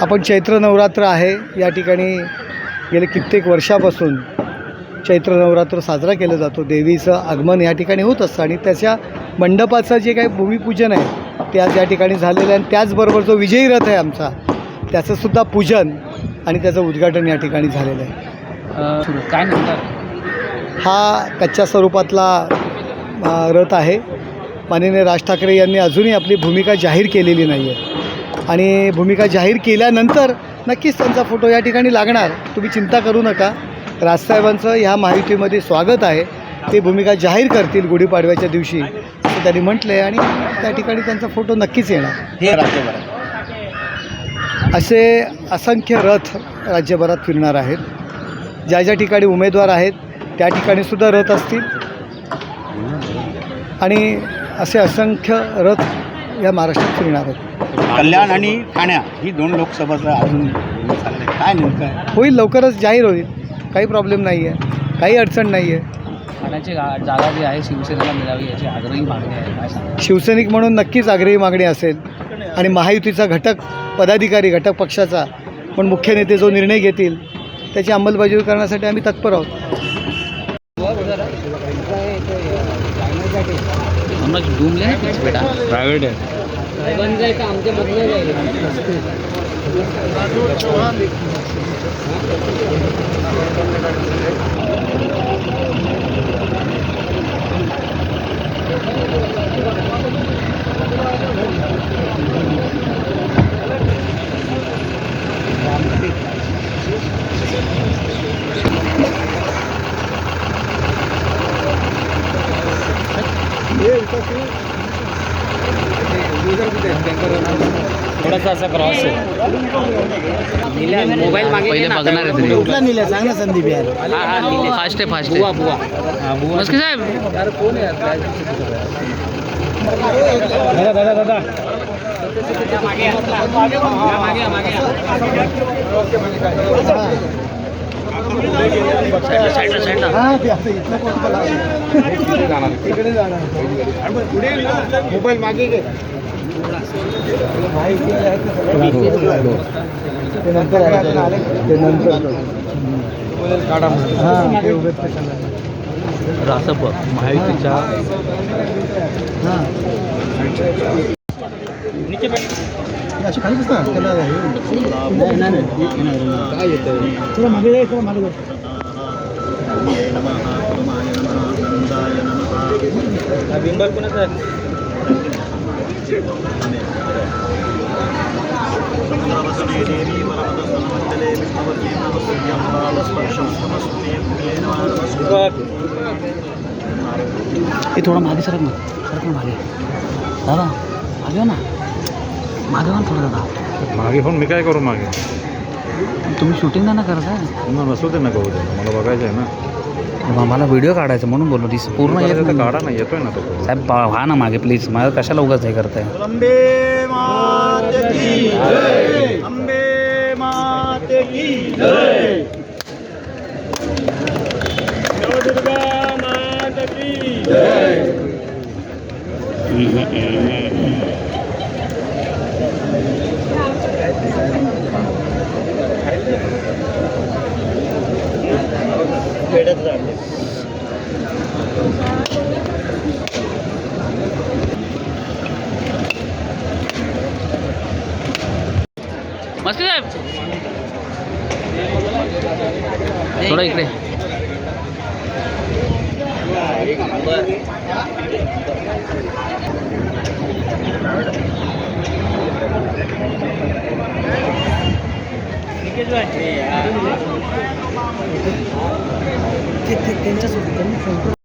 आपण चैत्र नवरात्र आहे या ठिकाणी गेले कित्येक वर्षापासून चैत्र नवरात्र साजरा केला जातो. देवीचं आगमन या ठिकाणी होत असतं आणि त्याच्या मंडपाचं जे काही भूमिपूजन आहे ते आज या ठिकाणी झालेलं आहे. आणि त्याचबरोबर जो विजयी रथ आहे आमचा त्याचंसुद्धा पूजन आणि त्याचं उद्घाटन या ठिकाणी झालेलं आहे. काय नंतर हा कच्च्या स्वरूपातला रथ आहे. माननीय राज ठाकरे यांनी अजूनही आपली भूमिका जाहीर केलेली नाही आहे आणि भूमिका जाहीर केल्यानंतर नक्कीच त्यांचा फोटो या ठिकाणी लागणार. तुम्ही चिंता करू नका. राजसाहेबांचं ह्या महायुतीमध्ये स्वागत आहे. ते भूमिका जाहीर करतील गुढीपाडव्याच्या दिवशी असं त्यांनी म्हटलं आहे आणि त्या ठिकाणी त्यांचा फोटो नक्कीच येणार. हे राज्यभरात असे असंख्य रथ राज्यभरात फिरणार आहेत. ज्या ज्या ठिकाणी उमेदवार आहेत त्या ठिकाणीसुद्धा रथ असतील आणि असे असंख्य रथ या महाराष्ट्रात फिरणार आहेत. कल्याण आणि ठाण्या ही 2 लोकसभाचं अजून चाललंय. काय नेमकं आहे? होईल, लवकरच जाहीर होईल. काही प्रॉब्लेम नाही आहे, काही अडचण नाही आहे. ठाण्याची जागा जी आहे शिवसेनेला मिळावी याची आग्रही मागणी आहे. काय सांगा? शिवसैनिक म्हणून नक्कीच आग्रही मागणी असेल आणि महायुतीचा घटक पदाधिकारी घटक पक्षाचा पण मुख्य नेते जो निर्णय घेतील त्याची अंमलबजावणी करण्यासाठी आम्ही तत्पर आहोत. प्रायव्हेट आहे. थोडासा असा क्रॉस आहे. मोबाईल मागे पहिले बघणार आहे तुम्ही. कुठला निल्या सांग ना संदीप यार. फास्ट आहे फास्ट आहे. बुवा मस्के साहेब दादा मोबाईल मागे घे. रासप महायुतीच्या अशी खाली बसता त्याला काय येतं थोडं मागे जाय. थोडं मागे जाय. बिंबल कोणाचा हे थोडं मागे सरक ना. सरक ना मागे. दादा मागे हो ना. मागे हो ना थोडं. दादा मागे होऊन मी काय करू? मागे तुम्ही शूटिंग नाही ना करत आहे? नसू दे ना करू दे. मला बघायचं आहे ना. मला व्हिडिओ काढायचा म्हणून बोललो. ती पूर्ण येत नाही. काढा ना. येतोय ना तो. साहेब व्हा ना मागे प्लीज. मला कशाला उगाच हे करताय? अंबे माते की जय. अंबे माते की जय. दुर्गा माते की जय. मस्के साहेब थोडं इकडे. त्यांच्यासोबत